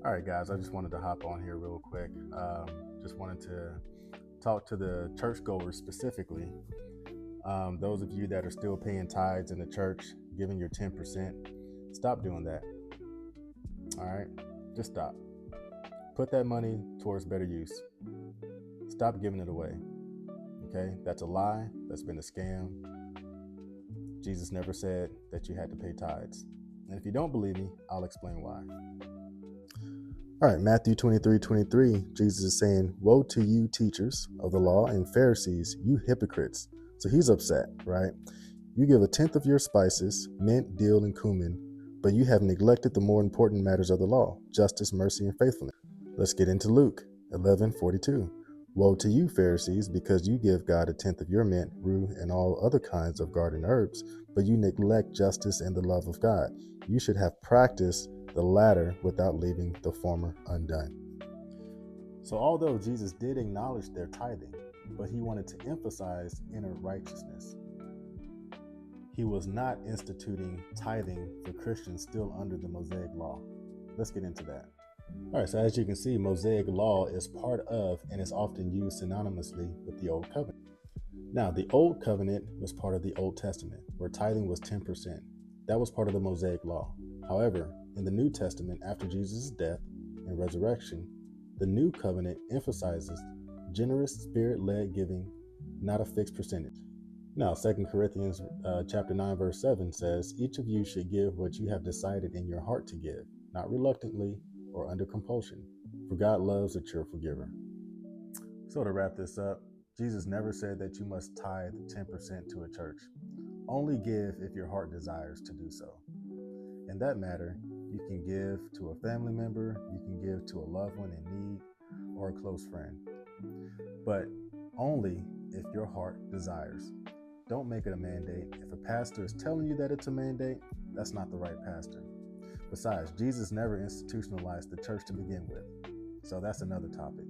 All right, guys, I just wanted to hop on here real quick. Just wanted to talk to the churchgoers specifically. Those of you that are still paying tithes in the church, giving your 10%, stop doing that. All right, just stop. Put that money towards better use. Stop giving it away. Okay, that's a lie. That's been a scam. Jesus never said that you had to pay tithes. And if you don't believe me, I'll explain why. All right, Matthew 23:23, Jesus is saying, "Woe to you, teachers of the law and Pharisees, you hypocrites." So he's upset, right? You give a tenth of your spices, mint, dill, and cumin, but you have neglected the more important matters of the law, justice, mercy, and faithfulness. Let's get into Luke 11:42. Woe to you, Pharisees, because you give God a tenth of your mint, rue, and all other kinds of garden herbs, but you neglect justice and the love of God. You should have practiced the latter without leaving the former undone. So although Jesus did acknowledge their tithing, but he wanted to emphasize inner righteousness. He was not instituting tithing for Christians still under the Mosaic law. Let's get into that. All right, so as you can see, Mosaic law is part of and is often used synonymously with the Old Covenant. Now, the Old Covenant was part of the Old Testament, where tithing was 10%. That was part of the Mosaic law. However, in the New Testament, after Jesus' death and resurrection, the New Covenant emphasizes generous, spirit-led giving, not a fixed percentage. Now, 2 Corinthians chapter 9, verse 7 says, "Each of you should give what you have decided in your heart to give, not reluctantly or under compulsion, for God loves a cheerful giver." So to wrap this up, Jesus never said that you must tithe 10% to a church. Only give if your heart desires to do so. In that matter, you can give to a family member, you can give to a loved one in need, or a close friend. But only if your heart desires. Don't make it a mandate. If a pastor is telling you that it's a mandate, that's not the right pastor. Besides, Jesus never institutionalized the church to begin with. So that's another topic.